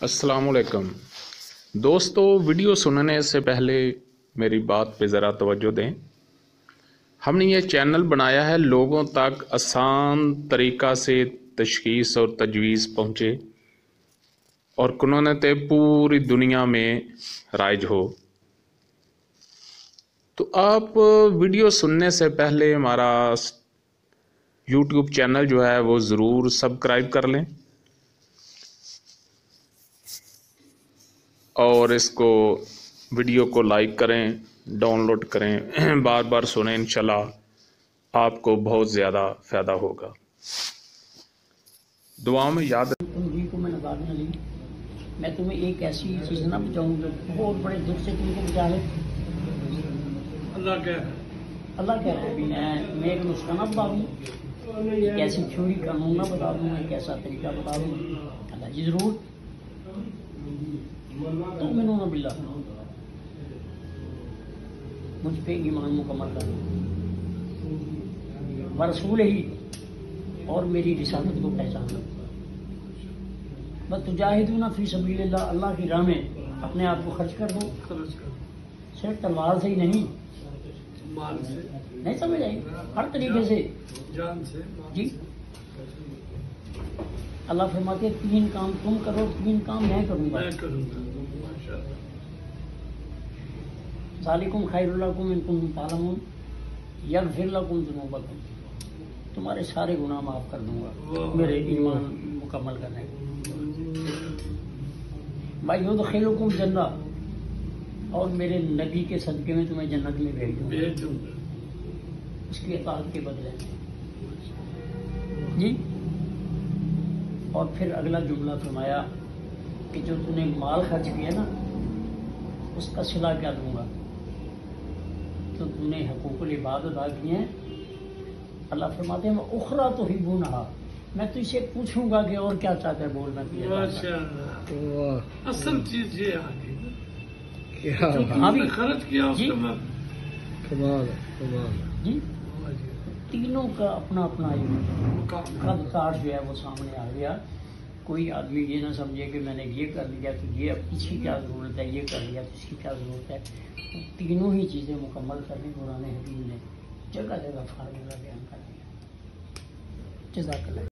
अस्सलाम वालेकुम दोस्तों, वीडियो सुनने से पहले मेरी बात पे ज़रा तवज्जो दें। हमने ये चैनल बनाया है लोगों तक आसान तरीक़ा से तशख़ीस और तजवीज़ पहुँचे और कुनूनत पूरी दुनिया में राइज हो। तो आप वीडियो सुनने से पहले हमारा यूट्यूब चैनल जो है वो ज़रूर सब्सक्राइब कर लें और इसको वीडियो को लाइक करें, डाउनलोड करें, बार बार सुनें। इंशाल्लाह आपको बहुत ज़्यादा फ़ायदा होगा। दुआ में याद मैं तुम्हें एक ऐसी चीज़ ना बचाऊँ जो बहुत बड़े दुख से तुमको बचा है। अल्लाह कह रहा है मैं एक नुस्खा ना बता दूँ, एक ऐसी थ्योरी कानून ना बता दूँ, एक ऐसा तरीका बता दूँ। अल्लाह जी ज़रूर तो मैंने ना बिल्ला मुझ पे ईमान मुकम्मल करना व रसूल ही और मेरी रिसालत को पहचानना। बस तुजाहिदूना फी सबीलिल्लाह, अल्लाह की राह में अपने आप को खर्च कर दो। सिर्फ तलवार से ही नहीं, माल से नहीं, समझ आई, हर तरीके से, जान से जी। अल्लाह फरमाते तीन काम तुम करो, तीन काम मैं करूँगा। ज़ालिकुम खैरुल लकुम इन कुंतुम तालमून यगफिर लकुम ज़ुनूबकुम, तुम्हारे सारे गुनाह माफ कर दूंगा मेरे ईमान मुकम्मल करने को। भाई युदखिलुकुम जन्नत, और मेरे नबी के सदके में तुम्हें जन्नत में भेज दूंगा उसकी इताअत के बदले जी। और फिर अगला जुमला फरमाया कि जो तूने माल खर्च किया ना उसका सिला क्या दूंगा। तो तूने हकूकुल इबाद अदा किए हैं। अल्लाह फरमाते हैं उखरा तो ही बुना, मैं तुझसे पूछूंगा कि और क्या चाहता है बोलना असल चीज ये आ गई खर्च किया जी। जी तीनों का अपना अपना कद काट जो है वो सामने आ गया। कोई आदमी ये ना समझे कि मैंने ये कर लिया तो ये अब इसकी क्या ज़रूरत है, ये कर लिया तो इसकी क्या ज़रूरत है। तो तीनों ही चीज़ें मुकम्मल करने कुरान हकीम ने जगह जगह फार्मूला बयान कर दिया। जज़ाकल्लाह।